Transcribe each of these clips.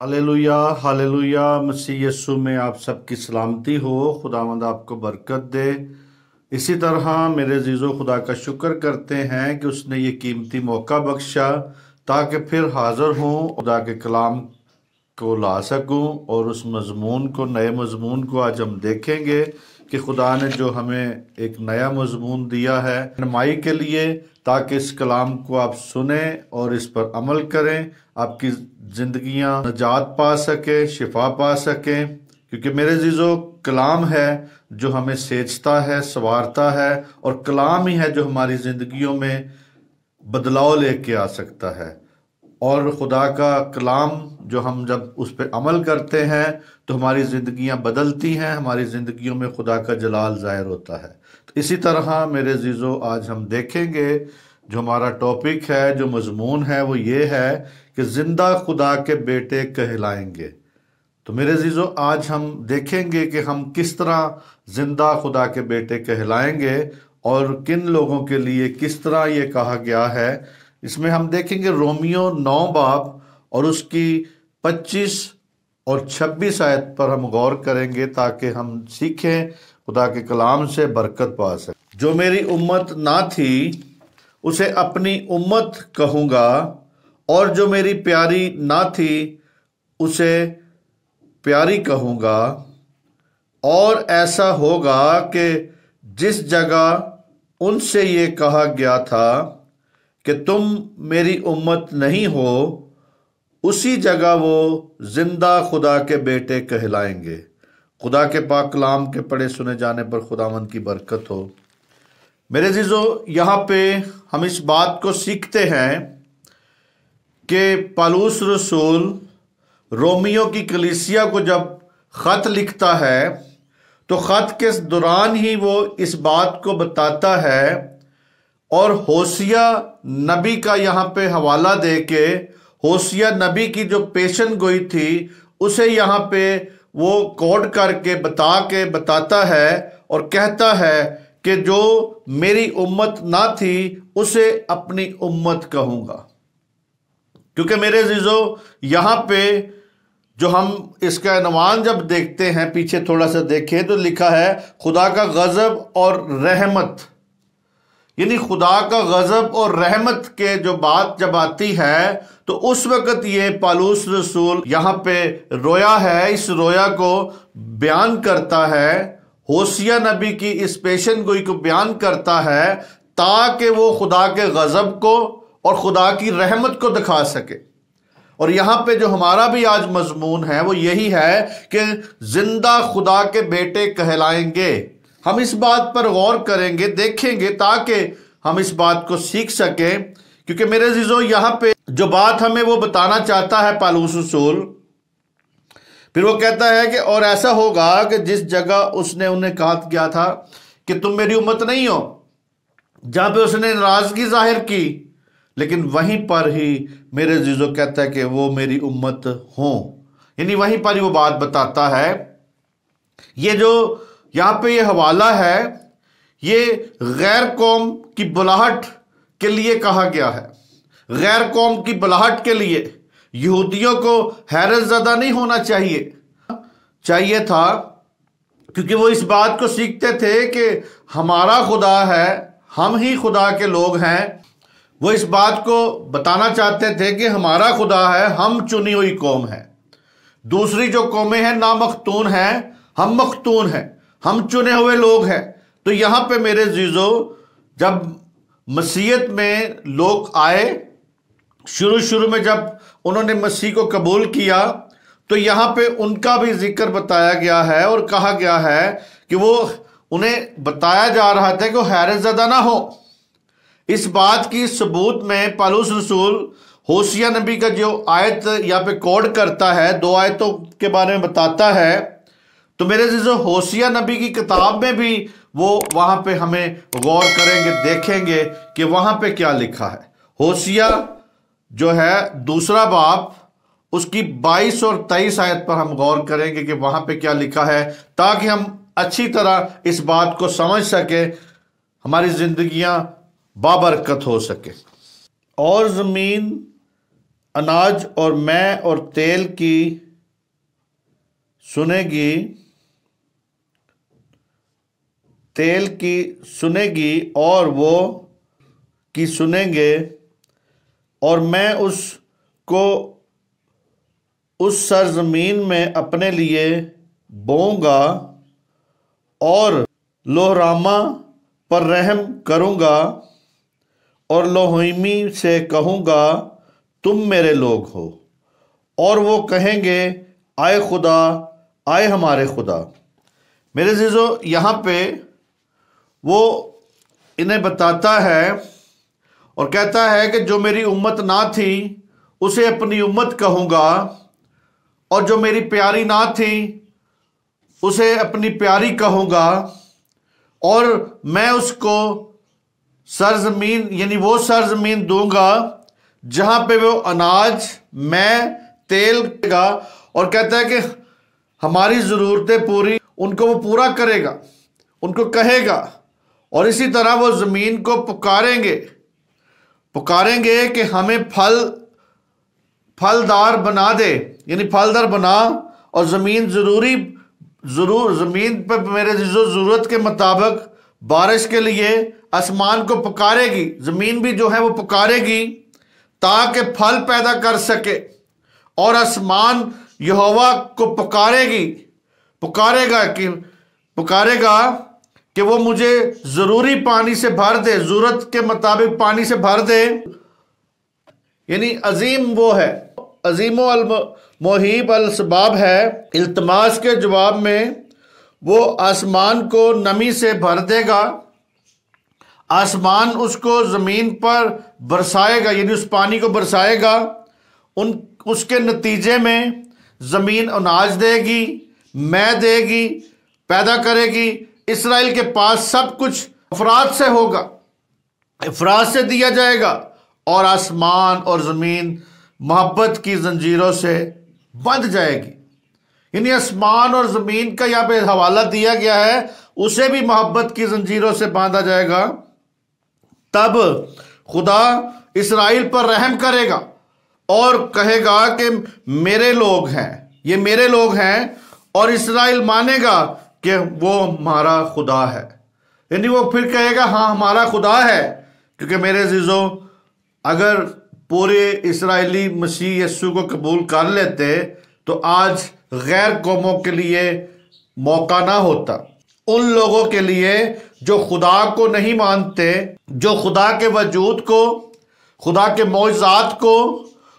Hallelujah hallelujah. मसीह यीशु में आप सबकी सलामती हो। खुदावंद आपको बरकत दे। इसी तरह मेरे अजीज़ों, खुदा का शुक्र करते हैं कि उसने ये कीमती मौका बख्शा ताकि फिर हाज़िर हूँ, खुदा के कलाम को ला सकूं। और उस मज़मून को, नए मज़मून को आज हम देखेंगे कि खुदा ने जो हमें एक नया मज़मून दिया है रहनुमाई के लिए, ताकि इस कलाम को आप सुने और इस पर अमल करें, आपकी ज़िंदगियां नजात पा सके, शिफा पा सकें। क्योंकि मेरे अजीज़ों, कलाम है जो हमें सेचता है, संवारता है, और कलाम ही है जो हमारी ज़िंदगियों में बदलाव लेके आ सकता है। और खुदा का कलाम जो हम जब उस पर अमल करते हैं तो हमारी ज़िंदगियां बदलती हैं, हमारी ज़िंदगियों में खुदा का जलाल ज़ाहिर होता है। तो इसी तरह मेरे अजीज़ों, आज हम देखेंगे, जो हमारा टॉपिक है, जो मज़मून है, वो ये है कि ज़िंदा खुदा के बेटे कहलाएंगे। तो मेरे अजीज़ों, आज हम देखेंगे कि हम किस तरह ज़िंदा खुदा के बेटे कहलाएंगे और किन लोगों के लिए किस तरह ये कहा गया है। इसमें हम देखेंगे रोमियो 9 बाब और उसकी 25 और 26 आयत पर हम गौर करेंगे, ताकि हम सीखें, खुदा के कलाम से बरकत पा सकें। जो मेरी उम्मत ना थी उसे अपनी उम्मत कहूँगा, और जो मेरी प्यारी ना थी उसे प्यारी कहूँगा। और ऐसा होगा कि जिस जगह उनसे ये कहा गया था कि तुम मेरी उम्मत नहीं हो, उसी जगह वो जिंदा खुदा के बेटे कहलाएंगे। खुदा के पाक कलाम के पढ़े सुने जाने पर खुदावंद की बरकत हो। मेरे अजीजों, यहाँ पे हम इस बात को सीखते हैं कि पौलुस रसूल रोमियो की कलीसिया को जब खत लिखता है तो खत के दौरान ही वो इस बात को बताता है, और होशिया नबी का यहाँ पे हवाला दे के होशिया नबी की जो पेशन गोई थी उसे यहाँ पे वो कोट करके बताता है और कहता है कि जो मेरी उम्मत ना थी उसे अपनी उम्मत कहूँगा। क्योंकि मेरे अजीजों, यहाँ पे जो हम इसका अनवान जब देखते हैं, पीछे थोड़ा सा देखें तो लिखा है खुदा का गजब और रहमत। यानी खुदा का गजब और रहमत के जो बात जब आती है तो उस वक्त ये पौलुस रसूल यहाँ पे रोया है, इस रोया को बयान करता है, होशिया नबी की इस पेशन गोई को बयान करता है, ताकि वो खुदा के गजब को और खुदा की रहमत को दिखा सके। और यहाँ पे जो हमारा भी आज मजमून है वो यही है कि जिंदा खुदा के बेटे कहलाएंगे। हम इस बात पर गौर करेंगे, देखेंगे, ताकि हम इस बात को सीख सकें। क्योंकि मेरे अजीजों, यहाँ पे जो बात हमें वो बताना चाहता है पौलुस रसूल, फिर वो कहता है कि और ऐसा होगा कि जिस जगह उसने उन्हें कहा गया था कि तुम मेरी उम्मत नहीं हो, जहां पे उसने नाराजगी जाहिर की, लेकिन वहीं पर ही मेरे अजीजों कहता है कि वो मेरी उम्मत हो। यानी वहीं पर ही वो बात बताता है। ये जो यहाँ पे ये हवाला है, ये गैर कौम की बुलाहट के लिए कहा गया है। गैर कौम की बुलाहट के लिए यहूदियों को हैरत ज़दा नहीं होना चाहिए था, क्योंकि वो इस बात को सीखते थे कि हमारा खुदा है, हम ही खुदा के लोग हैं। वो इस बात को बताना चाहते थे कि हमारा खुदा है, हम चुनी हुई कौम है। दूसरी जो कौमें हैं ना मख्तून हैं, हम मख्तून हैं, हम चुने हुए लोग हैं। तो यहाँ पे मेरे जीजो, जब मसीहत में लोग आए, शुरू में जब उन्होंने मसीह को कबूल किया, तो यहाँ पे उनका भी जिक्र बताया गया है और कहा गया है कि वो उन्हें बताया जा रहा था कि वो हैरत ज़दा ना हो। इस बात की सबूत में पौलुस रसूल होशिया नबी का जो आयत यहाँ पे कोड करता है, 2 आयतों के बारे में बताता है। तो मेरे अजीजों, होशिया नबी की किताब में भी वो वहां पे हमें गौर करेंगे, देखेंगे कि वहां पे क्या लिखा है। होशिया जो है 2 बाब, उसकी 22 और 23 आयत पर हम गौर करेंगे कि वहां पे क्या लिखा है, ताकि हम अच्छी तरह इस बात को समझ सके, हमारी जिंदगियां बाबरकत हो सके। और जमीन अनाज और मैं और तेल की सुनेगी, तेल की सुनेगी और वो की सुनेंगे, और मैं उसको उस सरजमीन में अपने लिए बोऊंगा और लोहरामा पर रहम करूंगा और लोहीमी से कहूंगा तुम मेरे लोग हो। और वो कहेंगे आए खुदा, आए हमारे खुदा। मेरे अज़ीज़ों, यहाँ पे वो इन्हें बताता है और कहता है कि जो मेरी उम्मत ना थी उसे अपनी उम्मत कहूँगा, और जो मेरी प्यारी ना थी उसे अपनी प्यारी कहूँगा, और मैं उसको सरजमीन यानी वो सरजमीन दूंगा जहाँ पे वो अनाज मैं तेल देगा। और कहता है कि हमारी ज़रूरतें पूरी उनको वो पूरा करेगा, उनको कहेगा। और इसी तरह वो ज़मीन को पुकारेंगे कि हमें फलदार बना दे, यानी फलदार बना। और ज़मीन ज़मीन पर मेरे ज़रूरत के मुताबिक बारिश के लिए आसमान को पुकारेगी, ज़मीन भी जो है वो पुकारेगी ताकि फल पैदा कर सके। और आसमान यहोवा को पुकारेगा कि वो मुझे ज़रूरी पानी से भर दे, ज़रूरत के मुताबिक पानी से भर दे। यानी अजीम वो है, अजीमो अल मोहीब अल सबाब है। इल्तमास के जवाब में वो आसमान को नमी से भर देगा, आसमान उसको ज़मीन पर बरसाएगा, यानी उस पानी को बरसाएगा। उसके नतीजे में ज़मीन अनाज देगी, मैं देगी, पैदा करेगी। इस्राएल के पास सब कुछ अफराद से होगा, अफराद से दिया जाएगा, और आसमान और ज़मीन मोहब्बत की जंजीरों से बंध जाएगी। यानी आसमान और ज़मीन का यहाँ पे हवाला दिया गया है, उसे भी मोहब्बत की जंजीरों से बांधा जाएगा। तब खुदा इस्राएल पर रहम करेगा और कहेगा कि मेरे लोग हैं, ये मेरे लोग हैं। और इस्राएल मानेगा कि वो हमारा खुदा है, यानी वो फिर कहेगा हाँ हमारा खुदा है। क्योंकि मेरे अज़ीज़ों, अगर पूरे इस्राएली मसीह यीशु को कबूल कर लेते तो आज गैर कौमों के लिए मौका ना होता। उन लोगों के लिए जो खुदा को नहीं मानते, जो खुदा के वजूद को, खुदा के मौजज़ात को,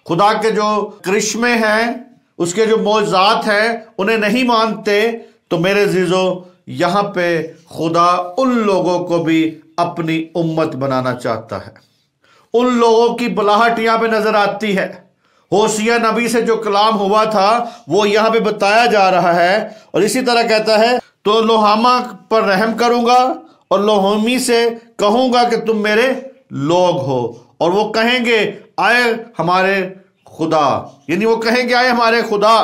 खुदा के जो करिश्मे हैं, उसके जो मौजज़ात हैं, उन्हें नहीं मानते। तो मेरे अज़ीज़ों, यहाँ पे खुदा उन लोगों को भी अपनी उम्मत बनाना चाहता है। उन लोगों की बुलाहट यहाँ पे नजर आती है। होशिया नबी से जो कलाम हुआ था वो यहाँ पे बताया जा रहा है। और इसी तरह कहता है तो लोहामा पर रहम करूंगा और लोहमी से कहूंगा कि तुम मेरे लोग हो। और वो कहेंगे आए हमारे खुदा, यानी वो कहेंगे आए हमारे खुदा।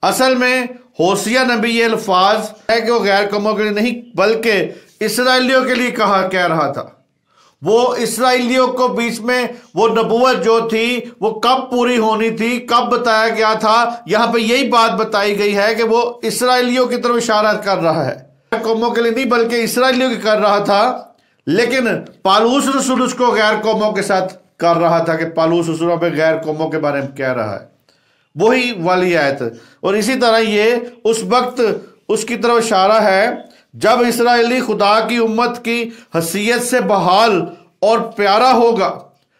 असल में होशिया नबी ये अल्फाज है कि वो गैर कौमों के लिए नहीं बल्कि इसराइलियों के लिए कह रहा था। वो इसराइलियों को बीच में वो नबूवत जो थी वो कब पूरी होनी थी, कब बताया गया था, यहाँ पे यही बात बताई गई है कि वो इसराइलियों की तरफ इशारा कर रहा है। कौमों के लिए नहीं बल्कि इसराइलियों की कर रहा था। लेकिन पालूस रसूल उसको गैर कौमों के साथ कर रहा था कि पालूस रसूल पे गैर कौमों के बारे में कह रहा है, वही वाली आयत। और इसी तरह ये उस वक्त उसकी तरफ इशारा है जब इसराइली खुदा की उम्मत की हसीयत से बहाल और प्यारा होगा,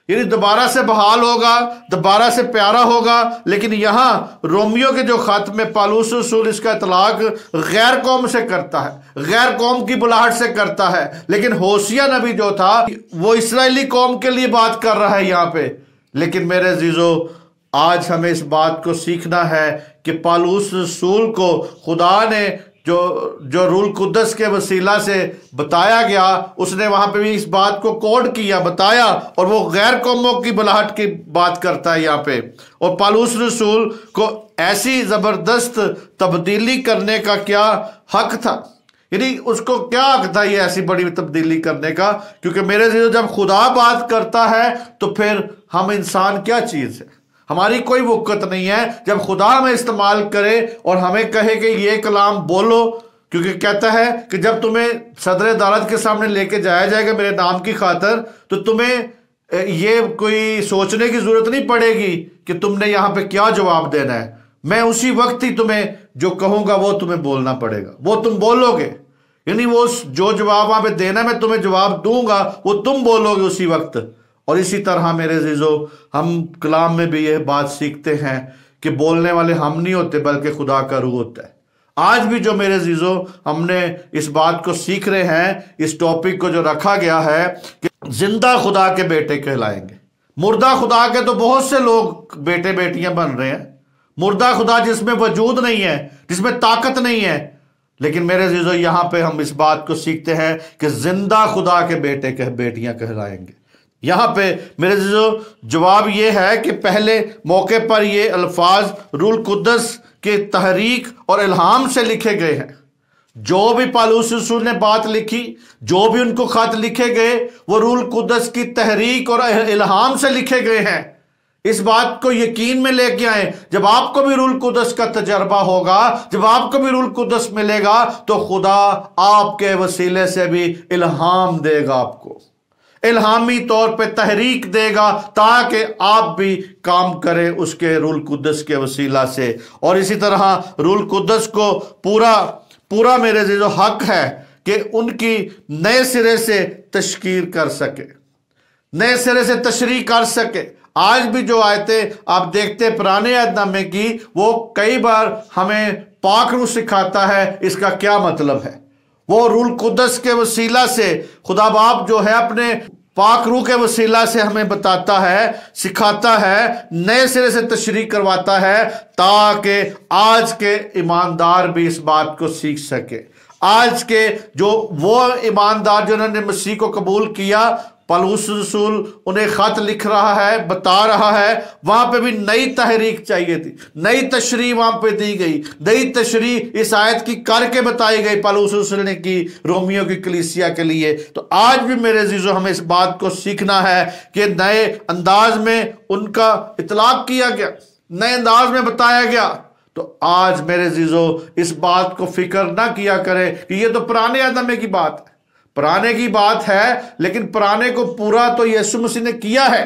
यानी दोबारा से बहाल होगा, दोबारा से प्यारा होगा। लेकिन यहाँ रोमियो के जो खत में पालूस रसूल इसका इतलाक गैर कौम से करता है, गैर कौम की बुलाहट से करता है। लेकिन होशिया नबी जो था वो इसराइली कौम के लिए बात कर रहा है यहाँ पे। लेकिन मेरे अजीजों, आज हमें इस बात को सीखना है कि पालूस रसूल को खुदा ने जो रूल कुद्दस के वसीला से बताया गया, उसने वहां पे भी इस बात को कोड किया, बताया। और वो गैर कौमों की बुलाहट की बात करता है यहाँ पे। और पालूस रसूल को ऐसी जबरदस्त तब्दीली करने का क्या हक था, यानी उसको क्या हक था ये ऐसी बड़ी तब्दीली करने का। क्योंकि मेरे जब खुदा बात करता है तो फिर हम इंसान क्या चीज है। हमारी कोई वक़्त नहीं है जब खुदा हमें इस्तेमाल करे और हमें कहे कि ये कलाम बोलो, क्योंकि कहता है कि जब तुम्हें सदर अदालत के सामने लेके जाया जाएगा मेरे नाम की खातर, तो तुम्हें ये कोई सोचने की जरूरत नहीं पड़ेगी कि तुमने यहां पे क्या जवाब देना है। मैं उसी वक्त ही तुम्हें जो कहूंगा वो तुम्हें बोलना पड़ेगा, वो तुम बोलोगे। यानी वो जो जवाब वहां पे देना मैं तुम्हें जवाब दूंगा वो तुम बोलोगे उसी वक्त। और इसी तरह मेरे अजीजों, हम कलाम में भी यह बात सीखते हैं कि बोलने वाले हम नहीं होते बल्कि खुदा का रूह होता है। आज भी जो मेरे अजीजों हमने इस बात को सीख रहे हैं, इस टॉपिक को जो रखा गया है कि जिंदा खुदा के बेटे कहलाएंगे। मुर्दा खुदा के तो बहुत से लोग बेटे बेटियां बन रहे हैं, मुर्दा खुदा जिसमें वजूद नहीं है, जिसमें ताकत नहीं है। लेकिन मेरे अजीजों यहां पे हम इस बात को सीखते हैं कि जिंदा खुदा के बेटे बेटियां कहलाएंगे। यहां पे मेरे अजीजों जवाब यह है कि पहले मौके पर ये अल्फाज रूल कुद्दस के तहरीक और इल्हाम से लिखे गए हैं। जो भी पौलुस रसूल ने बात लिखी, जो भी उनको खत लिखे गए, वो रूल कुद्दस की तहरीक और इल्हाम से लिखे गए हैं। इस बात को यकीन में लेके आए, जब आपको भी रूल कुद्दस का तजर्बा होगा, जब आपको भी रूल कुद्दस मिलेगा, तो खुदा आपके वसीले से भी इल्हाम देगा, आपको इल्हामी तौर पे तहरीक देगा ताकि आप भी काम करें उसके रूल कुद्दस के वसीला से। और इसी तरह रूल कुद्दस को पूरा मेरे जो हक है कि उनकी नए सिरे से तशकीर कर सके, नए सिरे से तशरीह कर सके। आज भी जो आयतें आप देखते पुराने अहदनामे की, वो कई बार हमें पाक रूह सिखाता है इसका क्या मतलब है। वो रूल कुद्दस के वसीला से खुदा बाप जो है अपने पाक रूह के वसीला से हमें बताता है, सिखाता है, नए सिरे से तशरीह करवाता है ताकि आज के ईमानदार भी इस बात को सीख सके। आज के जो वो ईमानदार जिन्होंने मसीह को कबूल किया, पौलुस रसूल उन्हें खत लिख रहा है, बता रहा है, वहां पे भी नई तहरीक चाहिए थी, नई तशरीह वहां पे दी गई, नई तशरीह इस आयत की करके बताई गई पौलुस रसूल ने की रोमियो की कलीसिया के लिए। तो आज भी मेरे अजीजों हमें इस बात को सीखना है कि नए अंदाज में उनका इतलाक किया गया, नए अंदाज में बताया गया। तो आज मेरे अजीजों इस बात को फिक्र ना किया करें कि ये तो पुराने अहदनामे की बात है, पुराने की बात है, लेकिन पुराने को पूरा तो यीशु मसीह ने किया है,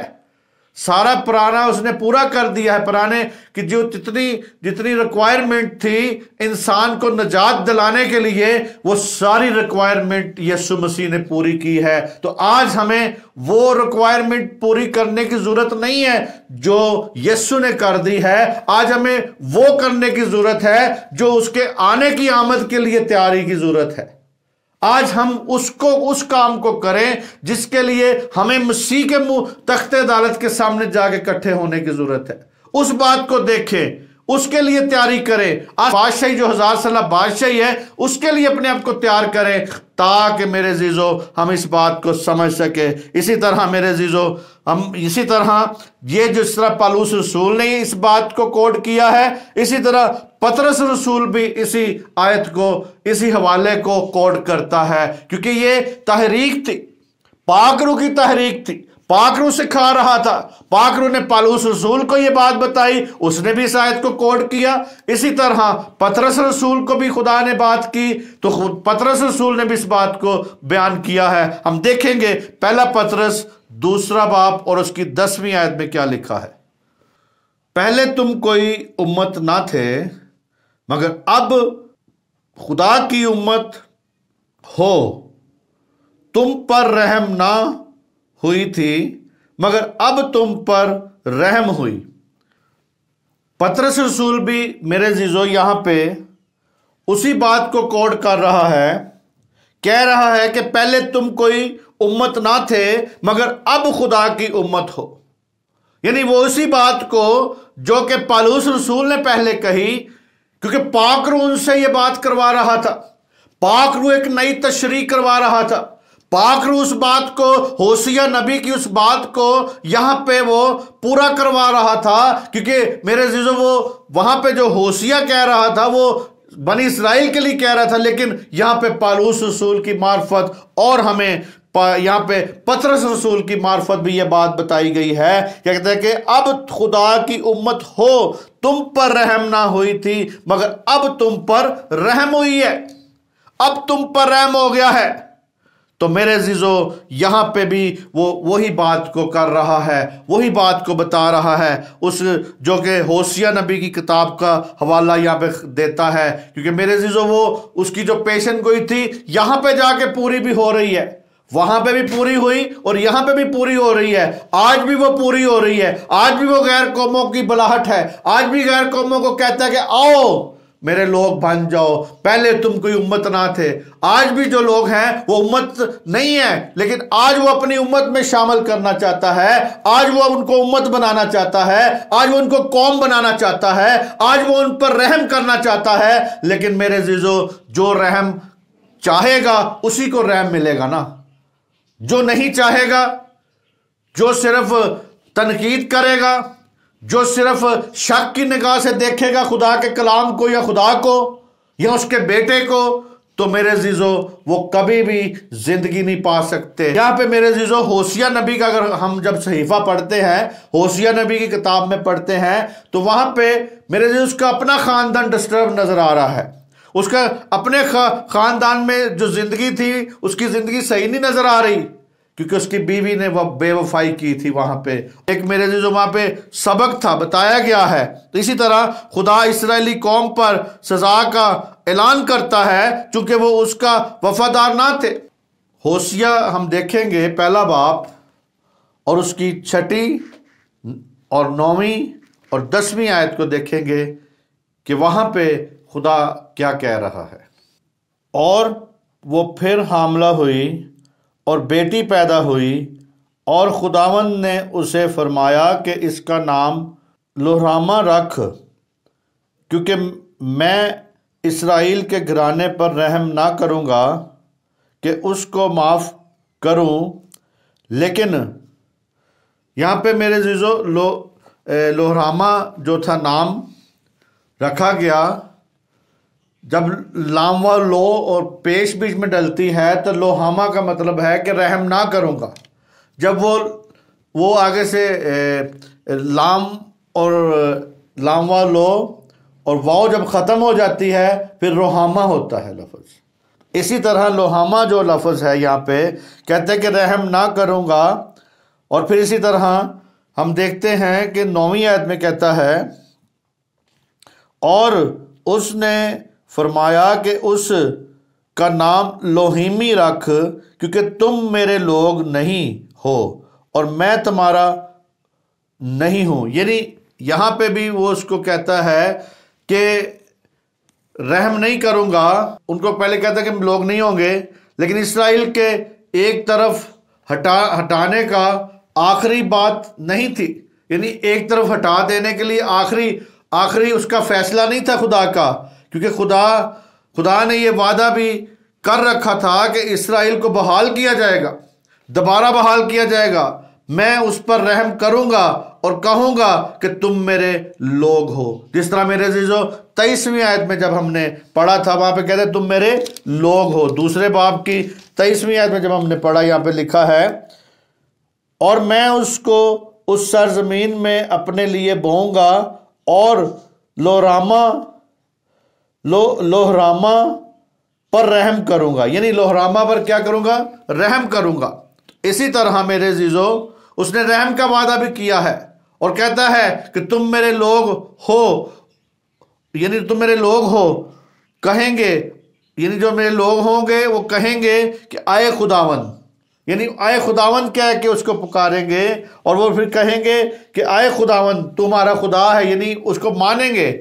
सारा पुराना उसने पूरा कर दिया है। पुराने की जो जितनी रिक्वायरमेंट थी इंसान को निजात दिलाने के लिए, वो सारी रिक्वायरमेंट यीशु मसीह ने पूरी की है। तो आज हमें वो रिक्वायरमेंट पूरी करने की जरूरत नहीं है जो यीशु ने कर दी है, आज हमें वो करने की जरूरत है जो उसके आने की आमद के लिए तैयारी की जरूरत है। आज हम उस काम को करें जिसके लिए हमें मसीह के मुंह तख्ते अदालत के सामने जाके इकट्ठे होने की जरूरत है। उस बात को देखें, उसके लिए तैयारी करें। आज बादशाही जो 1000 साल बादशाही है, उसके लिए अपने आप को तैयार करें ताकि मेरे अजीजों हम इस बात को समझ सके। इसी तरह मेरे अजीजों हम इसी तरह ये जिस तरह पौलुस रसूल ने इस बात को कोड किया है, इसी तरह पतरस रसूल भी इसी आयत को, इसी हवाले को कोड करता है, क्योंकि ये तहरीक थी, पाक रूह की तहरीक थी। पाक रूह सिखा रहा था, पाक रूह ने पौलुस रसूल को ये बात बताई, उसने भी इस आयत को कोड किया। इसी तरह पतरस रसूल को भी खुदा ने बात की, तो पतरस रसूल ने भी इस बात को बयान किया है। हम देखेंगे पहला पतरस 2 बाब और उसकी 10वीं आयत में क्या लिखा है। पहले तुम कोई उम्मत ना थे, मगर अब खुदा की उम्मत हो। तुम पर रहम ना हुई थी, मगर अब तुम पर रहम हुई। पतरस रसूल भी मेरे अजीजों यहां पे उसी बात को कोड कर रहा है, कह रहा है कि पहले तुम कोई उम्मत ना थे, मगर अब खुदा की उम्मत हो। यानी वो उसी बात को जो कि पौलुस रसूल ने पहले कही, क्योंकि पाक रूह उनसे यह बात करवा रहा था, पाक रूह एक नई तशरीह करवा रहा था। पाक रूह उस बात को, होसिया नबी की उस बात को यहां पे वो पूरा करवा रहा था, क्योंकि मेरे अजीजों वो वहां पे जो होसिया कह रहा था वो बनी इस्राइल के लिए कह रहा था, लेकिन यहां पे पौलुस रसूल की मार्फत और हमें यहाँ पे पतरस रसूल की मार्फत भी यह बात बताई गई है, क्या कहते हैं कि अब खुदा की उम्मत हो, तुम पर रहम ना हुई थी मगर अब तुम पर रहम हुई है, अब तुम पर रहम हो गया है। तो मेरे अजीजो यहां पे भी वो वही बात को कर रहा है, वही बात को बता रहा है, उस जो कि होशिया नबी की किताब का हवाला यहां पे देता है, क्योंकि मेरे अजीजो वो उसकी जो पेशन गोई थी यहां पे जाके पूरी भी हो रही है, वहां पे भी पूरी हुई और यहां पे भी पूरी हो रही है, आज भी वो पूरी हो रही है। आज भी वो गैर कौमों की बुलाहट है, आज भी गैर कौमों को कहता है कि आओ मेरे लोग बन जाओ, पहले तुम कोई उम्मत ना थे। आज भी जो लोग हैं वो उम्मत नहीं है, लेकिन आज वो अपनी उम्मत में शामिल करना चाहता है, आज वो उनको उम्मत बनाना चाहता है, आज वो उनको कौम बनाना चाहता है, आज वो उन पर रहम करना चाहता है। लेकिन मेरे जीजो, जो रहम चाहेगा उसी को रहम मिलेगा ना, जो नहीं चाहेगा, जो सिर्फ तनकीद करेगा, जो सिर्फ शक की निगाह से देखेगा खुदा के कलाम को या खुदा को या उसके बेटे को, तो मेरे जीजो वो कभी भी जिंदगी नहीं पा सकते। यहां पे मेरे जीजो होशिया नबी का अगर हम जब सहीफा पढ़ते हैं, होशिया नबी की किताब में पढ़ते हैं, तो वहां पे मेरे जीजो उसका अपना खानदान डिस्टर्ब नजर आ रहा है, उसका अपने खानदान में जो जिंदगी थी उसकी जिंदगी सही नहीं नजर आ रही, क्योंकि उसकी बीवी ने वह बेवफाई की थी। वहां पे एक मेरे जो वहां पे सबक था, बताया गया है। तो इसी तरह खुदा इस्राएली कौम पर सजा का ऐलान करता है क्योंकि वो उसका वफादार ना थे। होशिया हम देखेंगे पहला बाब और उसकी 6ठी और 9वीं और 10वीं आयत को देखेंगे कि वहां पे खुदा क्या कह रहा है। और वो फिर हामला हुई और बेटी पैदा हुई और खुदावंद ने उसे फरमाया कि इसका नाम लोहरामा रख, क्योंकि मैं इस्राएल के घराने पर रहम ना करूँगा कि उसको माफ़ करूँ। लेकिन यहाँ पे मेरे जीजो लोहरामा जो था नाम रखा गया, जब लाम व लो और पेश बीच में डलती है तो लोहामा का मतलब है कि रहम ना करूँगा। जब वो आगे से लाम और लाम व लो और वाव जब ख़त्म हो जाती है फिर रोहामा होता है लफ्ज़। इसी तरह लोहामा जो लफ्ज़ है यहाँ पे कहते हैं कि रहम ना करूँगा। और फिर इसी तरह हम देखते हैं कि 9वीं आयत में कहता है, और उसने फरमाया कि उस का नाम लोहीमी रख, क्योंकि तुम मेरे लोग नहीं हो और मैं तुम्हारा नहीं हूँ। यानी यहाँ पे भी वो उसको कहता है कि रहम नहीं करूँगा। उनको पहले कहता है कि हम लोग नहीं होंगे, लेकिन इस्राएल के एक तरफ हटाने का आखिरी बात नहीं थी, यानी एक तरफ हटा देने के लिए आखिरी उसका फैसला नहीं था खुदा का, क्योंकि खुदा ने यह वादा भी कर रखा था कि इस्राएल को बहाल किया जाएगा, दोबारा बहाल किया जाएगा। मैं उस पर रहम करूंगा और कहूंगा कि तुम मेरे लोग हो। जिस तरह मेरे अजीजों 23वीं आयत में जब हमने पढ़ा था वहां पे कहते तुम मेरे लोग हो। दूसरे बाब की 23वीं आयत में जब हमने पढ़ा, यहां पे लिखा है, और मैं उसको उस सरजमीन में अपने लिए बोऊंगा और लोहरामा पर रहम करूंगा। यानी लोहरामा पर क्या करूंगा? रहम करूंगा। इसी तरह मेरे अजीजों उसने रहम का वादा भी किया है और कहता है कि तुम मेरे लोग हो, यानी तुम मेरे लोग हो कहेंगे, यानी जो मेरे लोग होंगे वो कहेंगे कि आए खुदावन, यानी आए खुदावन कह के उसको पुकारेंगे और वो फिर कहेंगे कि आए खुदावन तुम्हारा खुदा है, यानी उसको मानेंगे,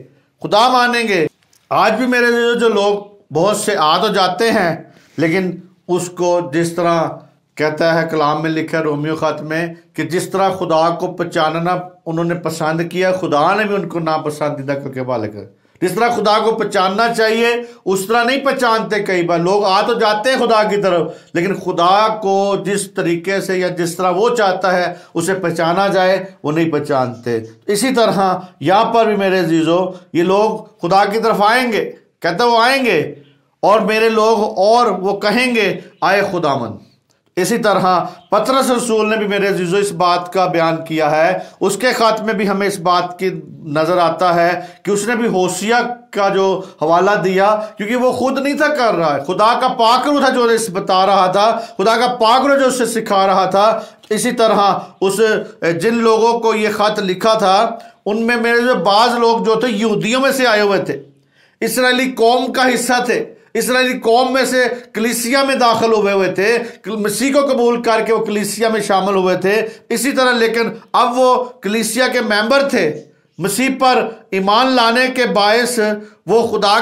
खुदा मानेंगे। आज भी मेरे जो लोग बहुत से आ तो जाते हैं, लेकिन उसको जिस तरह कहता है कलाम में लिखा है रोमियो खत में कि जिस तरह खुदा को पहचानना उन्होंने पसंद किया, खुदा ने भी उनको नापसंदीदा करके हवाले कर। जिस तरह खुदा को पहचानना चाहिए उस तरह नहीं पहचानते। कई बार लोग आ तो जाते हैं खुदा की तरफ, लेकिन खुदा को जिस तरीके से या जिस तरह वो चाहता है उसे पहचाना जाए वो नहीं पहचानते। इसी तरह यहाँ पर भी मेरे अजीजों ये लोग खुदा की तरफ आएंगे, कहते वो आएंगे और मेरे लोग, और वो कहेंगे आए खुदावन। इसी तरह पतरस रसूल ने भी मेरे अजीजों इस बात का बयान किया है। उसके खत में भी हमें इस बात की नजर आता है कि उसने भी होशिया का जो हवाला दिया, क्योंकि वो खुद नहीं था कर रहा है, खुदा का पाक रूह था जो इस बता रहा था, खुदा का पाक रूह जो उससे सिखा रहा था। इसी तरह उस जिन लोगों को ये खत लिखा था उनमें मेरे जो बाज लोग जो थे यहूदियों में से आए हुए थे, इस्राएली कौम का हिस्सा थे, इस्राएली कौम में से कलीसिया में दाखिल हुए थे, मसीह को कबूल करके वो कलीसिया में शामिल हुए थे। इसी तरह लेकिन अब वो कलीसिया के मेंबर थे, मसीह पर ईमान लाने के बायस वो खुदा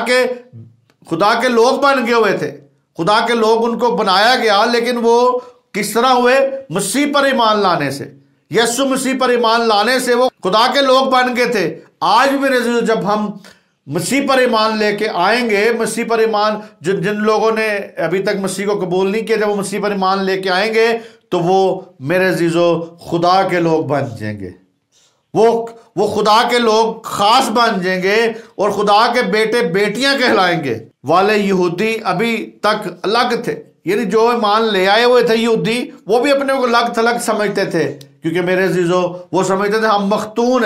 के लोग बन गए हुए थे, खुदा के लोग उनको बनाया गया। लेकिन वो किस तरह हुए? मसीह पर ईमान लाने से, यीशु मसीह पर ईमान लाने से वो खुदा के लोग बन गए थे। आज भी मेरे जब हम मसीह पर ईमान लेके आएंगे, मसीह पर ईमान जिन लोगों ने अभी तक मसीह को कबूल नहीं किया, जब वो मसीह पर ईमान लेके आएंगे तो वो मेरे अजीजों खुदा के लोग बन जाएंगे, वो खुदा के लोग खास बन जाएंगे और खुदा के बेटे बेटियां कहलाएंगे। वाले यहूदी अभी तक अलग थे, यानी जो ईमान ले आए हुए थे यहूदी, वो भी अपने को अलग थलग समझते थे, क्योंकि मेरे अजीजों वो समझते थे हम मख्तून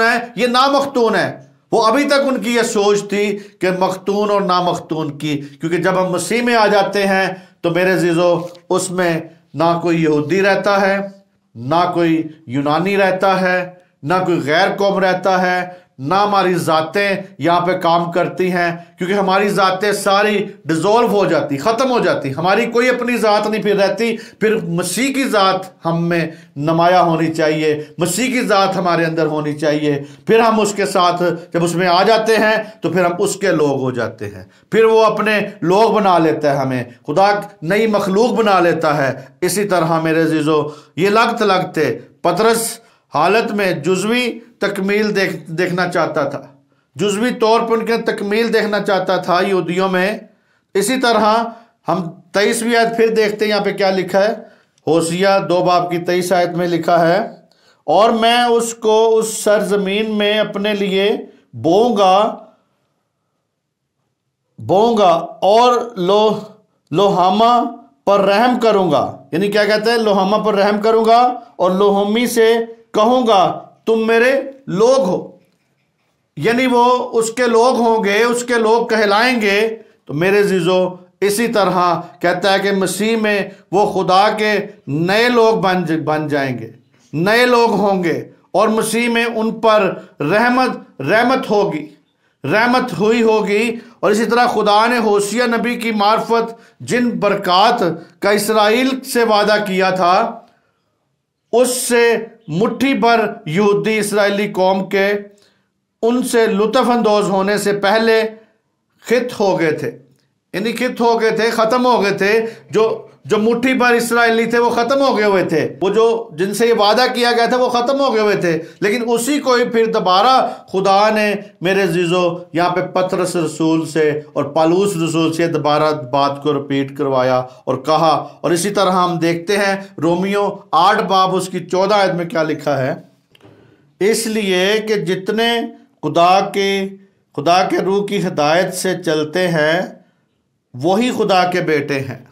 है, ये ना मख्तून है। वो अभी तक उनकी ये सोच थी कि मख्तून और ना मख्तून की, क्योंकि जब हम मसीह में आ जाते हैं तो मेरे अजीजों उसमें ना कोई यहूदी रहता है, ना कोई यूनानी रहता है, ना कोई गैर कौम रहता है, ना हमारी ज़ातें यहाँ पे काम करती हैं, क्योंकि हमारी ज़ातें सारी डिज़ोल्व हो जाती, ख़त्म हो जाती, हमारी कोई अपनी ज़ात नहीं फिर रहती। फिर मसीह की ज़ात हम में नुमाया होनी चाहिए, मसीह की ज़ात हमारे अंदर होनी चाहिए। फिर हम उसके साथ जब उसमें आ जाते हैं तो फिर हम उसके लोग हो जाते हैं, फिर वो अपने लोग बना लेता है, हमें खुदा नई मखलूक बना लेता है। इसी तरह मेरे अजीजों ये लगते पतरस हालत में जुज़वी तकमील देखना चाहता था, जुज़वी तौर पर उनके तकमील देखना चाहता था यहूदियों में। इसी तरह हम 23वीं आयत फिर देखते हैं, यहाँ पे क्या लिखा है, होशिया 2 बाब की 23 आयत में लिखा है, और मैं उसको उस सरजमीन में अपने लिए बोऊंगा और लोहामा पर रहम करूंगा। यानी क्या कहते हैं? लोहामा पर रहम करूंगा और लोहमी से कहूंगा तुम मेरे लोग हो, यानी वो उसके लोग होंगे, उसके लोग कहलाएंगे। तो मेरे अजीजों इसी तरह कहता है कि मसीह में वो खुदा के नए लोग बन जाएंगे, नए लोग होंगे, और मसीह में उन पर रहमत हुई होगी। और इसी तरह खुदा ने होशिया नबी की मार्फत जिन बरक़ात का इसराइल से वादा किया था, उससे मुट्ठी भर यहूदी इस्राएली कौम के उनसे लुत्फ अंदोज होने से पहले खित हो गए थे, यानी खित हो गए थे, ख़त्म हो गए थे। जो मुट्ठी भर इस्राएली थे वो ख़त्म हो गए हुए थे, वो जो जिनसे ये वादा किया गया था वो ख़त्म हो गए हुए थे। लेकिन उसी को ही फिर दोबारा खुदा ने मेरे अजीजों यहाँ पे पतरस रसूल से और पौलुस रसूल से दोबारा बात को रिपीट करवाया और कहा। और इसी तरह हम देखते हैं रोमियो 8 बाब उसकी 14 आयत में क्या लिखा है, इसलिए कि जितने खुदा के रूह की हिदायत से चलते हैं वही खुदा के बेटे हैं।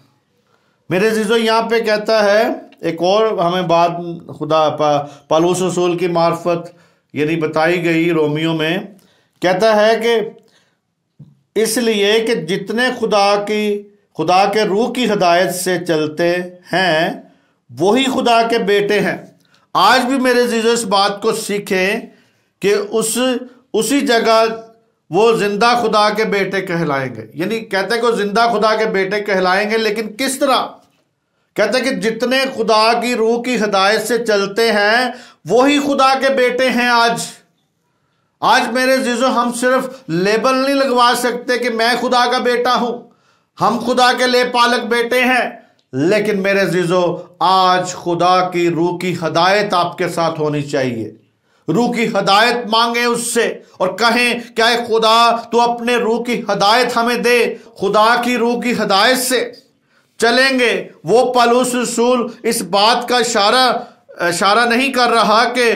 मेरे अजीजों यहाँ पे कहता है एक और हमें बात खुदा पौलुस रसूल की मार्फत यानी बताई गई रोमियो में, कहता है कि इसलिए कि जितने खुदा के रूह की हिदायत से चलते हैं वही खुदा के बेटे हैं। आज भी मेरे अजीजों इस बात को सीखें कि उसी जगह वो जिंदा खुदा के बेटे कहलाएंगे, यानी कहते हैं कि वो जिंदा खुदा के बेटे कहलाएंगे। लेकिन किस तरह? कहते हैं कि जितने खुदा की रूह की हिदायत से चलते हैं वही खुदा के बेटे हैं। आज मेरे अजीजों हम सिर्फ लेबल नहीं लगवा सकते कि मैं खुदा का बेटा हूं, हम खुदा के ले पालक बेटे हैं। लेकिन मेरे अजीजों आज खुदा की रूह की हिदायत आपके साथ होनी चाहिए। रूह की हिदायत मांगे उससे और कहें क्या खुदा तू अपने रूह की हिदायत हमें दे। खुदा की रूह की हिदायत से चलेंगे। वो पौलुस रसूल इस बात का इशारा नहीं कर रहा कि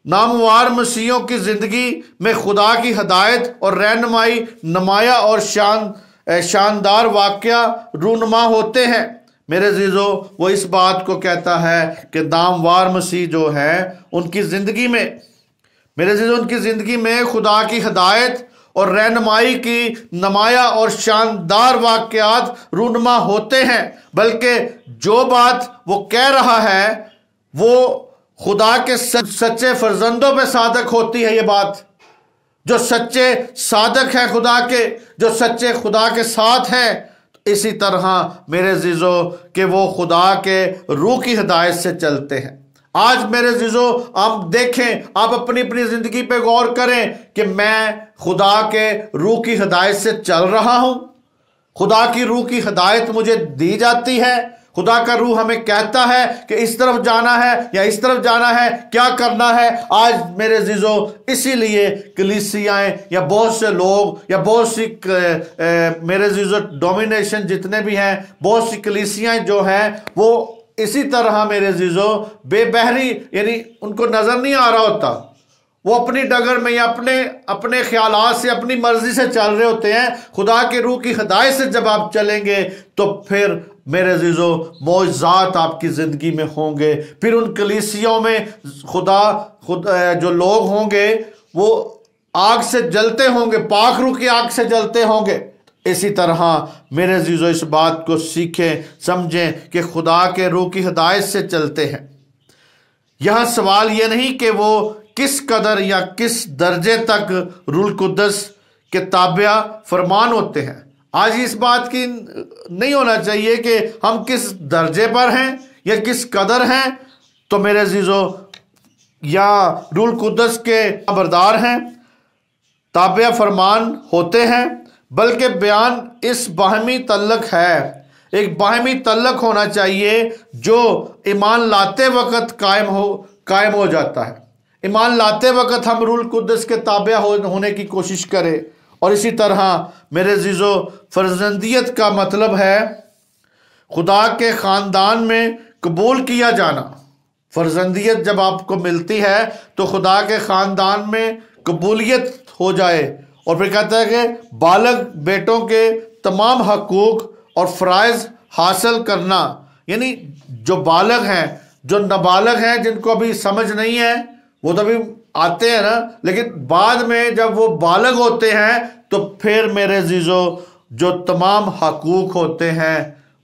नामवार मसीहों की जिंदगी में खुदा की हिदायत और रहनुमाई नुमाया और शानदार वाकया रूनुमा होते हैं। मेरे अजीजों, वो इस बात को कहता है कि नामवार मसीह जो है उनकी ज़िंदगी में, मेरे अजीजों, उनकी ज़िंदगी में खुदा की हिदायत और रहनुमाई की नमाया और शानदार वाकयात रूनुमा होते हैं, बल्कि जो बात वो कह रहा है वो खुदा के सच्चे फर्जंदों पे सादक होती है। ये बात जो सच्चे सादक है खुदा के, जो सच्चे खुदा के साथ हैं, इसी तरह मेरे अजीजों कि वो खुदा के रूह की हिदायत से चलते हैं। आज मेरे अजीजों, आप देखें, आप अपनी अपनी जिंदगी पे गौर करें कि मैं खुदा के रूह की हिदायत से चल रहा हूं। खुदा की रूह की हिदायत मुझे दी जाती है। खुदा का रूह हमें कहता है कि इस तरफ जाना है या इस तरफ जाना है, क्या करना है। आज मेरे अजीजों, इसीलिए कलीसियाएं या बहुत से लोग या बहुत सी मेरे अजीजों डोमिनेशन जितने भी हैं, बहुत सी कलीसियाएं जो हैं वो इसी तरह मेरे अजीजों बेबहरी, यानी उनको नजर नहीं आ रहा होता, वो अपनी डगर में या अपने ख्यालात से, अपनी मर्जी से चल रहे होते हैं। खुदा के रूह की हिदायत से जब आप चलेंगे तो फिर मेरे अजीजों मौजज़ात आपकी ज़िंदगी में होंगे। फिर उन कलीसियों में खुद जो लोग होंगे वो आग से जलते होंगे, पाक रूह की आग से जलते होंगे। इसी तरह मेरे अजीजों इस बात को सीखें, समझें कि खुदा के रूह की हिदायत से चलते हैं। यह सवाल यह नहीं कि वो किस कदर या किस दर्जे तक रूह कुद्दस के ताबिया फरमान होते हैं। आज इस बात की नहीं होना चाहिए कि हम किस दर्जे पर हैं या किस कदर हैं तो मेरे अजीजों या रूह कुद्दस के खबरदार हैं, ताबिया फरमान होते हैं, बल्कि बयान इस बाहमी तल्लक है। एक बाहमी तल्लक होना चाहिए जो ईमान लाते वक्त कायम हो जाता है। ईमान लाते वक्त हम रूह कुद्दस के ताबिया होने की कोशिश करें। और इसी तरह मेरे अजीजों, फर्जंदियत का मतलब है खुदा के ख़ानदान में कबूल किया जाना। फर्जंदियत जब आपको मिलती है तो खुदा के ख़ानदान में कबूलियत हो जाए। और फिर कहता है कि बालग बेटों के तमाम हकूक और फ़राइज़ हासिल करना, यानी जो बालग हैं, जो नाबालग हैं, जिनको अभी समझ नहीं है, वो तो अभी आते हैं ना, लेकिन बाद में जब वो बालग होते हैं तो फिर मेरे अजीजों जो तमाम हकूक होते हैं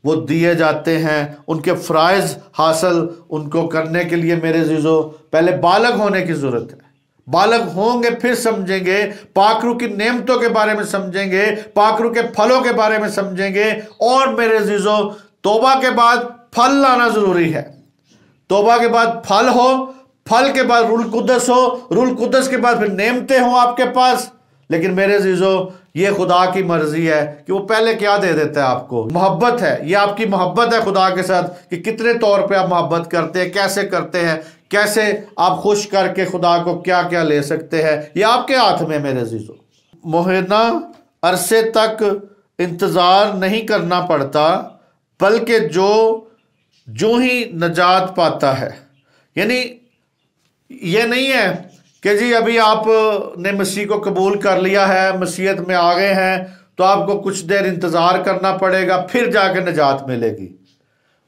वो दिए जाते हैं। उनके फ़राइज़ हासिल उनको करने के लिए मेरे अजीजों पहले बालग होने की ज़रूरत है। बालग होंगे फिर समझेंगे, पाकरू की नेमतों के बारे में समझेंगे, पाकरू के फलों के बारे में समझेंगे। और मेरे अजीजों, तौबा के बाद फल लाना ज़रूरी है। तौबा के बाद फल हो, फल के बाद रूह कुद्दस हो, रूह कुद्दस के बाद फिर नेमतें हों आपके पास। लेकिन मेरे अजीजों, ये खुदा की मर्जी है कि वो पहले क्या दे देता है आपको। मोहब्बत है, ये आपकी मोहब्बत है खुदा के साथ कि कितने तौर पे आप मोहब्बत करते हैं, कैसे करते हैं, कैसे आप खुश करके खुदा को क्या क्या ले सकते हैं, ये आपके हाथ में। मेरे अजीजों, मुहिना अरसे तक इंतज़ार नहीं करना पड़ता, बल्कि जो ही नजात पाता है। यानी ये नहीं है कि जी अभी आपने मसीह को कबूल कर लिया है, मसीहत में आ गए हैं, तो आपको कुछ देर इंतज़ार करना पड़ेगा, फिर जाके नजात मिलेगी।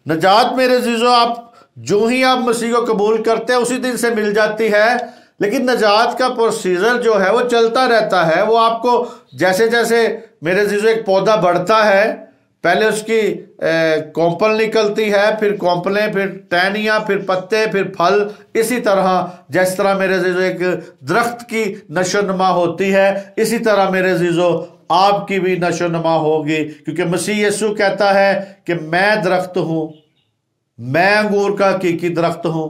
नजात मेरे अजीजों, आप जो ही आप मसीह को कबूल करते हैं उसी दिन से मिल जाती है। लेकिन नजात का प्रोसीजर जो है वो चलता रहता है। वो आपको जैसे जैसे मेरे अजीजों एक पौधा बढ़ता है, पहले उसकी कॉम्पल निकलती है, फिर कॉम्पलें, फिर टहनियाँ, फिर पत्ते, फिर फल। इसी तरह जिस तरह मेरे अजीजों एक दरख्त की नशोनुमा होती है, इसी तरह मेरे अजीजों आपकी भी नशोनुमा होगी। क्योंकि मसीह यीशु कहता है कि मैं दरख्त हूँ, मैं अंगूर का हकीकी दरख्त हूँ,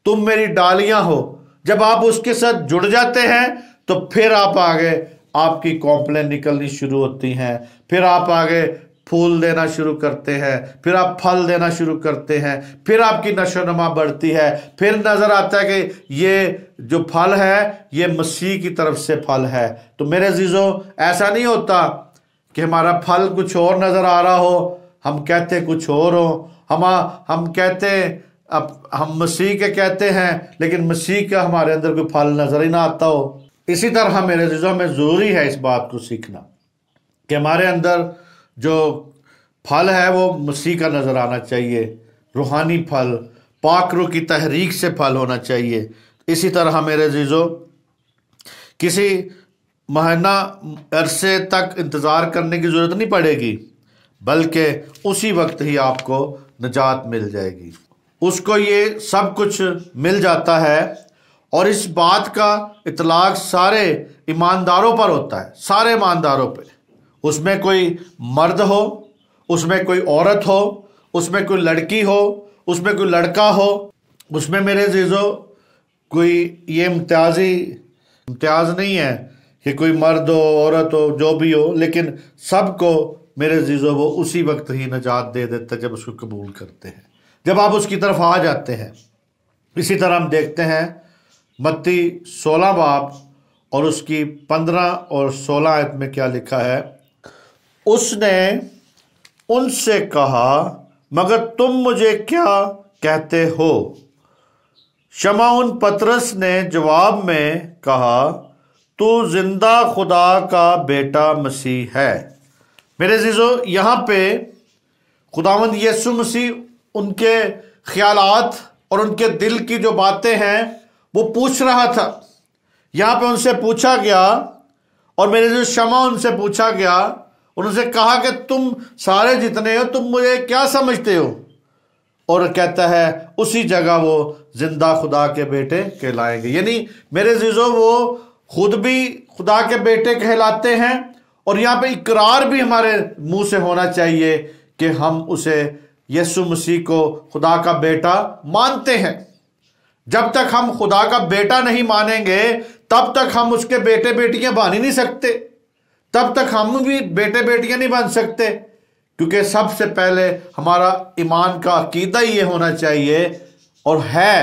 तुम मेरी डालियाँ हो। जब आप उसके साथ जुड़ जाते हैं तो फिर आप आगे आपकी कॉम्पलें निकलनी शुरू होती हैं, फिर आप आगे फूल देना शुरू करते हैं, फिर आप फल देना शुरू करते हैं, फिर आपकी नशोनुमा बढ़ती है। फिर नजर आता है कि ये जो फल है ये मसीह की तरफ से फल है। तो मेरे अजीजों, ऐसा नहीं होता कि हमारा फल कुछ और नजर आ रहा हो, हम कहते कुछ और हो। हम कहते अब हम मसीह के कहते हैं, लेकिन मसीह का हमारे अंदर कोई फल नजर ही ना आता हो। इसी तरह मेरे अजीजों में जरूरी है इस बात को सीखना कि हमारे अंदर जो फल है वो मसीह का नज़र आना चाहिए, रूहानी फल, पाक रूह की तहरीक से फल होना चाहिए। इसी तरह मेरे अजीज़ों, किसी महीना अरसे तक इंतज़ार करने की ज़रूरत नहीं पड़ेगी, बल्कि उसी वक्त ही आपको निजात मिल जाएगी। उसको ये सब कुछ मिल जाता है और इस बात का इतलाक सारे ईमानदारों पर होता है, सारे ईमानदारों पे। उसमें कोई मर्द हो, उसमें कोई औरत हो, उसमें कोई लड़की हो, उसमें कोई लड़का हो, उसमें मेरे अजीज़ों कोई ये इम्तियाज़ नहीं है कि कोई मर्द हो, औरत हो, जो भी हो, लेकिन सबको मेरे अजीज़ों वो उसी वक्त ही निजात दे देता है जब उसको कबूल करते हैं, जब आप उसकी तरफ आ जाते हैं। इसी तरह हम देखते हैं मत्ती 16 बाब और उसकी 15 और 16 आयत में क्या लिखा है। उसने उनसे कहा, मगर तुम मुझे क्या कहते हो? शमौन पतरस ने जवाब में कहा, तू जिंदा खुदा का बेटा मसीह है। मेरे अजीज़ों, यहाँ पे खुदावंद यीशु मसीह उनके ख्यालात और उनके दिल की जो बातें हैं वो पूछ रहा था। यहाँ पे उनसे पूछा गया और मेरे जो शमौन से पूछा गया, उनसे कहा कि तुम सारे जितने हो तुम मुझे क्या समझते हो? और कहता है उसी जगह वो जिंदा खुदा के बेटे कहलाएंगे। यानी मेरे अजीज़ों, वो खुद भी खुदा के बेटे कहलाते हैं और यहाँ पे इकरार भी हमारे मुंह से होना चाहिए कि हम उसे यीशु मसीह को खुदा का बेटा मानते हैं। जब तक हम खुदा का बेटा नहीं मानेंगे तब तक हम उसके बेटे बेटियां बन ही नहीं सकते, तब तक हम भी बेटे बेटियां नहीं बन सकते, क्योंकि सबसे पहले हमारा ईमान का अकीदा ये होना चाहिए और है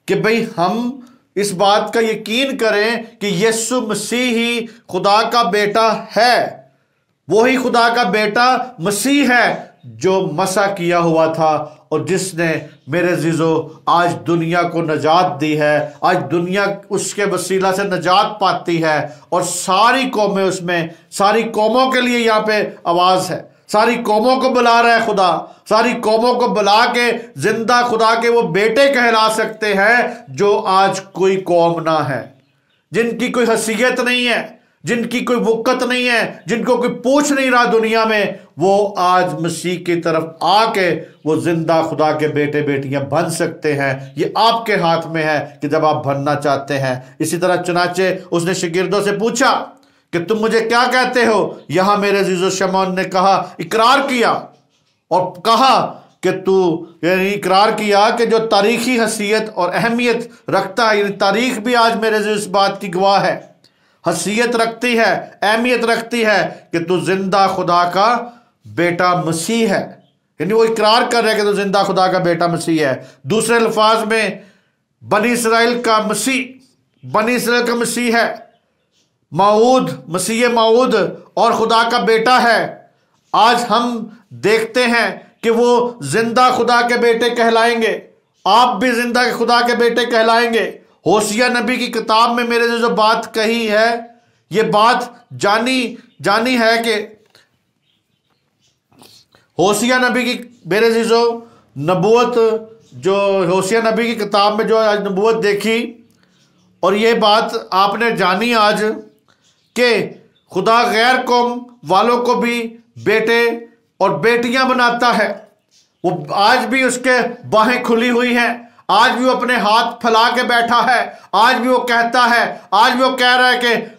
कि भाई हम इस बात का यकीन करें कि यीशु मसीह ही खुदा का बेटा है, वही खुदा का बेटा मसीह है जो मसा किया हुआ था और जिसने मेरे अजीज़ों आज दुनिया को नजात दी है। आज दुनिया उसके वसीला से नजात पाती है और सारी कौमें उसमें, सारी कौमों के लिए यहाँ पे आवाज़ है, सारी कौमों को बुला रहा है खुदा, सारी कौमों को बुला के जिंदा खुदा के वो बेटे कहला सकते हैं जो आज कोई कौम ना है, जिनकी कोई हैसियत नहीं है, जिनकी कोई वक़्त नहीं है, जिनको कोई पूछ नहीं रहा दुनिया में, वो आज मसीह की तरफ आके वो जिंदा खुदा के बेटे बेटियां बन सकते हैं। ये आपके हाथ में है कि जब आप बनना चाहते हैं। इसी तरह चुनाचे उसने शागिर्दों से पूछा कि तुम मुझे क्या कहते हो? यहां मेरे अजीज़ो शमौन ने कहा, इकरार किया और कहा कि तू, यानी इकरार किया कि जो तारीखी हैसियत और अहमियत रखता है, यानी तारीख भी आज मेरे अजीज़ इस बात की गवाह है, हैसियत रखती है, अहमियत रखती है कि तू जिंदा खुदा का बेटा मसीह है। यानी वो इकरार कर रहे हैं कि तू जिंदा खुदा का बेटा मसीह है। दूसरे अल्फाज में बनी इसराइल का मसीह, बनी इसराइल का मसीह है, मऊद, मसीह मऊद और खुदा का बेटा है। आज हम देखते हैं कि वो जिंदा खुदा के बेटे कहलाएंगे, आप भी जिंदा खुदा के बेटे कहलाएंगे। होशिया नबी की किताब में मेरे जो बात कही है, ये बात जानी है कि होशिया नबी की, मेरे जीजो, नबूवत जो होशिया नबी की किताब में जो आज नबूवत देखी और ये बात आपने जानी आज कि खुदा गैर कौम वालों को भी बेटे और बेटियां बनाता है। वो आज भी उसके बाहें खुली हुई हैं, आज भी वो अपने हाथ फैला के बैठा है, आज भी वो कहता है, आज भी वो कह रहा है कि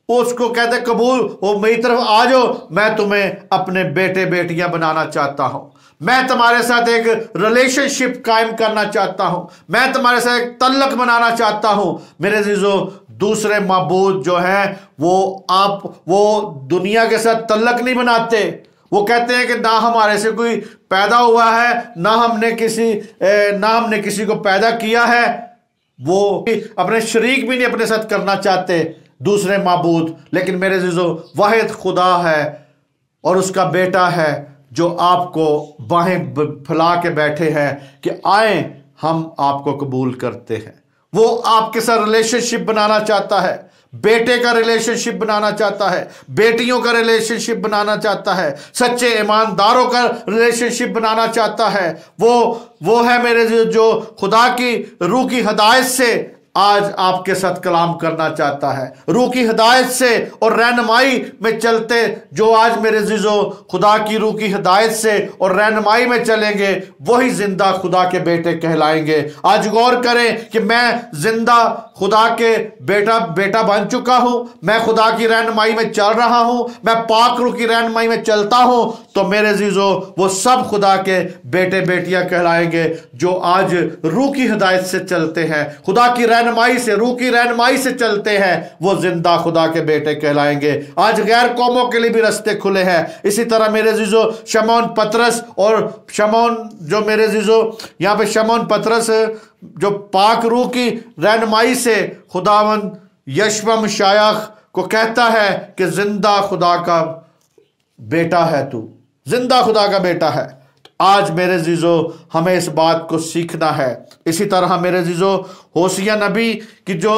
उसको कहते कबूल, वो मेरी तरफ आ जाओ, मैं तुम्हें अपने बेटे बेटियां बनाना चाहता हूं, मैं तुम्हारे साथ एक रिलेशनशिप कायम करना चाहता हूं, मैं तुम्हारे साथ एक तल्लक बनाना चाहता हूं। मेरे अजीजों, दूसरे माबूद जो हैं वो दुनिया के साथ तल्लक नहीं बनाते। वो कहते हैं कि ना हमारे से कोई पैदा हुआ है, ना हमने किसी को पैदा किया है। वो अपने शरीक भी नहीं अपने साथ करना चाहते दूसरे माबूद। लेकिन मेरे अजीजों, वाहिद खुदा है और उसका बेटा है जो आपको बाहें फैला के बैठे हैं कि आए, हम आपको कबूल करते हैं। वो आपके साथ रिलेशनशिप बनाना चाहता है, बेटे का रिलेशनशिप बनाना चाहता है, बेटियों का रिलेशनशिप बनाना चाहता है, सच्चे ईमानदारों का रिलेशनशिप बनाना चाहता है। वो है मेरे जो खुदा की रूह की हिदायत से आज आपके साथ कलाम करना चाहता है, रूह की हिदायत से और रहनुमाई में चलते जो आज मेरे अज़ीज़ो खुदा की रूह की हिदायत से और रहनुमाई में चलेंगे वही जिंदा खुदा के बेटे कहलाएंगे। आज गौर करें कि मैं जिंदा खुदा के बेटा बन चुका हूं, मैं खुदा की रहनुमाई में चल रहा हूं, मैं पाक रूह की रहनुमाई में चलता हूं, तो मेरे अज़ीज़ो वो सब खुदा के बेटे बेटियां कहलाएंगे जो आज रूह की हिदायत से चलते हैं, खुदा की रहनुमाई से, रूह की रहनुमाई से चलते हैं, वो जिंदा खुदा के बेटे कहलाएंगे। आज गैर कौमों के लिए भी रास्ते खुले हैं। इसी तरह मेरे अज़ीज़ो शमौन पतरस और शमौन जो मेरे अज़ीज़ो यहाँ पे शमौन पतरस जो पाक रूह की रहनुमाई से खुदावंद यशवा मशायख को कहता है कि जिंदा खुदा का बेटा है, तू जिंदा खुदा का बेटा है। आज मेरे अज़ीज़ो हमें इस बात को सीखना है। इसी तरह मेरे अज़ीज़ो होसिया नबी की जो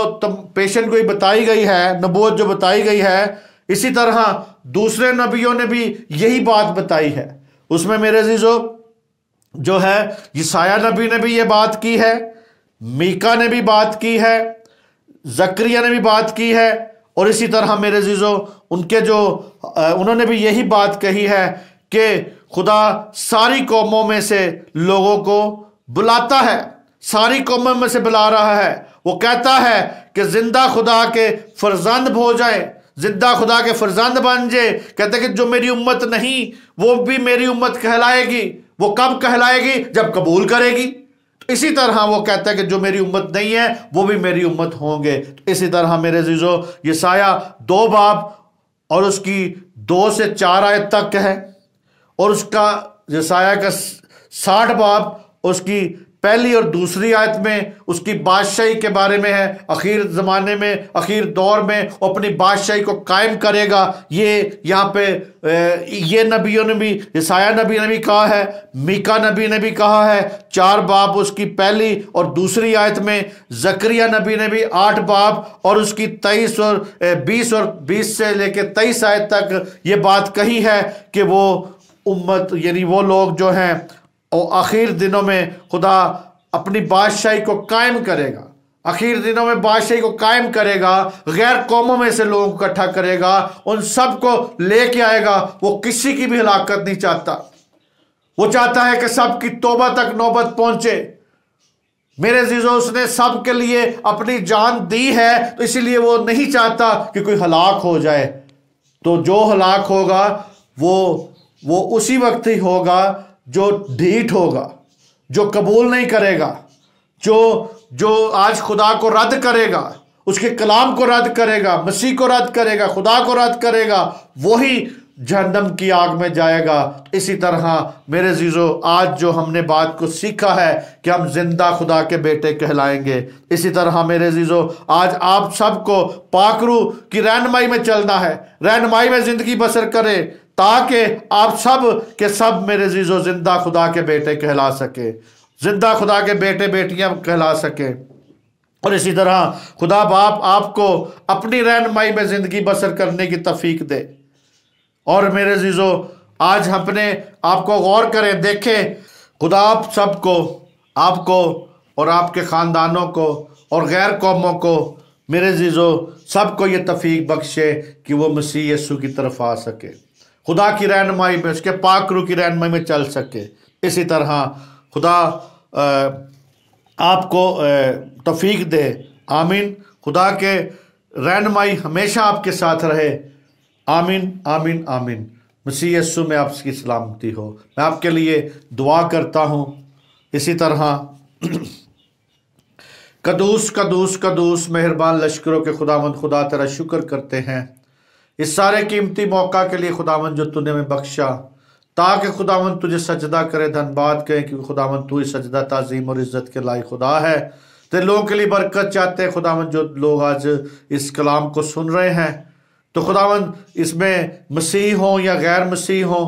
पेशन गोई बताई गई है, नबूवत जो बताई गई है, इसी तरह दूसरे नबियों ने भी यही बात बताई है। उसमें मेरे अज़ीज़ो जो है यशाया नबी ने भी ये बात की है, मीका ने भी बात की है, जकरिया ने भी बात की है, और इसी तरह मेरे अज़ीज़ो उन्होंने भी यही बात कही है कि खुदा सारी कौमों में से लोगों को बुलाता है, सारी कौमों में से बुला रहा है। वो कहता है कि जिंदा खुदा के फर्जंद हो जाए, जिंदा खुदा के फर्जंद बन जाए। कहते कि जो मेरी उम्मत नहीं वो भी मेरी उम्मत कहलाएगी। वो कब कहलाएगी? जब कबूल करेगी। तो इसी तरह वो कहता है कि जो मेरी उम्मत नहीं है वो भी मेरी उम्मत होंगे। तो इसी तरह मेरे अज़ीज़ो यशाया 2 बाब और उसकी 2 से 4 आयत तक है, और उसका यशाया का 60 बाब उसकी पहली और दूसरी आयत में उसकी बादशाही के बारे में है। आखिर ज़माने में, आखिर दौर में वो अपनी बादशाही को कायम करेगा। ये यहाँ पे ये नबियों ने भी, यशाया नबी ने भी कहा है, मीका नबी ने भी कहा है 4 बाब उसकी पहली और दूसरी आयत में। जकरिया नबी ने भी 8 बाब और उसकी 23 और 20 से लेकर 23 आयत तक ये बात कही है कि वो उम्मत यानी वो लोग जो हैं और आखिर दिनों में खुदा अपनी बादशाही को कायम करेगा, आखिर दिनों में बादशाही को कायम करेगा, गैर कौमों में से लोगों को इकट्ठा करेगा, उन सबको लेके आएगा। वो किसी की भी हलाकत नहीं चाहता, वो चाहता है कि सबकी तौबा तक नौबत पहुंचे। मेरे अज़ीज़ों उसने सब के लिए अपनी जान दी है, तो इसीलिए वो नहीं चाहता कि कोई हलाक हो जाए। तो जो हलाक होगा वो उसी वक्त ही होगा जो ढीठ होगा, जो कबूल नहीं करेगा, जो आज खुदा को रद्द करेगा, उसके कलाम को रद्द करेगा, मसीह को रद्द करेगा, खुदा को रद्द करेगा, वही जहन्नम की आग में जाएगा। इसी तरह मेरे अज़ीज़ों आज जो हमने बात को सीखा है कि हम जिंदा खुदा के बेटे कहलाएंगे, इसी तरह मेरे अज़ीज़ों आज आप सबको पाक रूह की रहनुमाई में चलना है, रहनुमाई में जिंदगी बसर करें, ताकि आप सब के सब मेरे अज़ीज़ों जिंदा खुदा के बेटे कहला सके, जिंदा खुदा के बेटे बेटियां कहला सके। और इसी तरह खुदा बाप आपको अपनी रहनुमाई में जिंदगी बसर करने की तौफीक दे। और मेरे अज़ीज़ों आज अपने आपको गौर करें, देखें खुदा आप सबको, आपको और आपके ख़ानदानों को और गैर कौमों को मेरे अज़ीज़ों सबको ये तौफीक बख्शे कि वो मसीह यीशु की तरफ आ सके, खुदा की रहनुमाई में, उसके पाक रूह की रहनुमाई में चल सके। इसी तरह खुदा आपको तौफीक दे। आमीन। खुदा के रहनुमाई हमेशा आपके साथ रहे। आमीन आमीन आमीन। मसीह यीशु में आपकी सलामती हो। मैं आपके लिए दुआ करता हूँ। इसी तरह कदूस कदूस कदूस मेहरबान लश्करों के खुदावंद खुदा तेरा शुक्र करते हैं इस सारे कीमती मौका के लिए खुदावंद जो तूने हमें बख्शा, ताकि खुदावंद तुझे सजदा करे, धन्यवाद करें क्योंकि खुदावंद तू ही सजदा ताज़ीम और इज़्ज़त के लायक खुदा है। तेरे लोगों के लिए बरकत चाहते हैं खुदावंद, जो लोग आज इस कलाम को सुन रहे हैं, तो खुदावंद इसमें मसीह हों या गैर मसीह हों,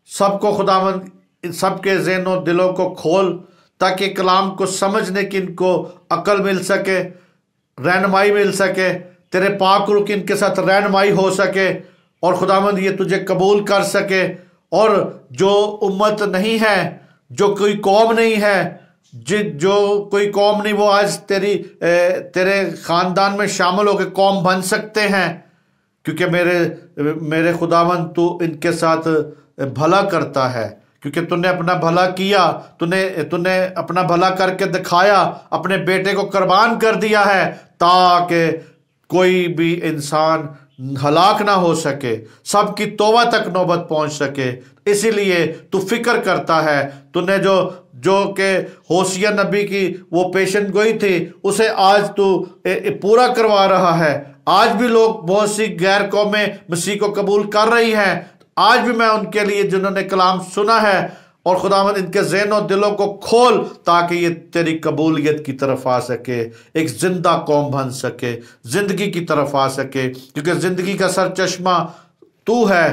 सबको खुदावंद इन सबके ज़हनों दिलों को खोल, ताकि कलाम को समझने की इनको अक्ल मिल सके, रहनुमाई मिल सके, तेरे पाक रूह की इनके साथ रहनुमाई हो सके और खुदावंद ये तुझे कबूल कर सके। और जो उम्मत नहीं है, जो कोई कौम नहीं है, जो कोई कौम नहीं, वो आज तेरे खानदान में शामिल होकर कौम बन सकते हैं, क्योंकि मेरे खुदावंद तू इनके साथ भला करता है, क्योंकि तूने अपना भला किया, तूने अपना भला करके दिखाया, अपने बेटे को कुर्बान कर दिया है ताकि कोई भी इंसान हलाक ना हो सके, सबकी तौबा तक नौबत पहुंच सके। इसीलिए तू फिक्र करता है। तूने जो के होशिया नबी की वो पेशन गोई थी, उसे आज तू पूरा करवा रहा है। आज भी लोग, बहुत सी गैर कौमें मसीह को कबूल कर रही हैं। आज भी मैं उनके लिए, जिन्होंने कलाम सुना है, और खुदावंद इनके ज़हन और दिलों को खोल ताकि ये तेरी कबूलियत की तरफ आ सके, एक जिंदा कौम बन सके, जिंदगी की तरफ आ सके, क्योंकि जिंदगी का सर चश्मा तू है,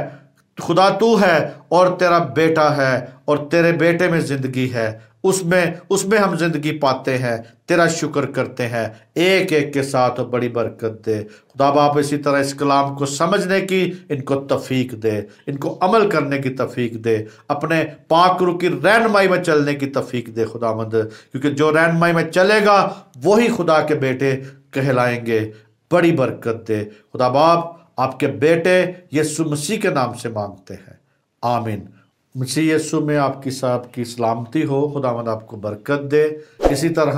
खुदा तू है, और तेरा बेटा है, और तेरे बेटे में जिंदगी है। उसमें हम जिंदगी पाते हैं। तेरा शुक्र करते हैं। एक एक के साथ बड़ी बरकत दे खुदा बाप। इसी तरह इस कलाम को समझने की इनको तौफीक दे, इनको अमल करने की तौफीक दे, अपने पाक रूह की रहनुमाई में चलने की तौफीक दे खुदावंद, क्योंकि जो रहनुमाई में चलेगा वही खुदा के बेटे कहलाएंगे। बड़ी बरकत दे खुदा बाप। आपके बेटे यीशु मसीह के नाम से मांगते हैं, आमीन। मसीह यीशु में आपकी सलामती हो। खुदावंद आपको बरकत दे। इसी तरह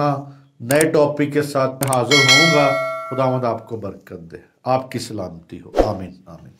नए टॉपिक के साथ हाजिर होऊंगा। खुदावंद आपको बरकत दे। आपकी सलामती हो। आमीन आमीन।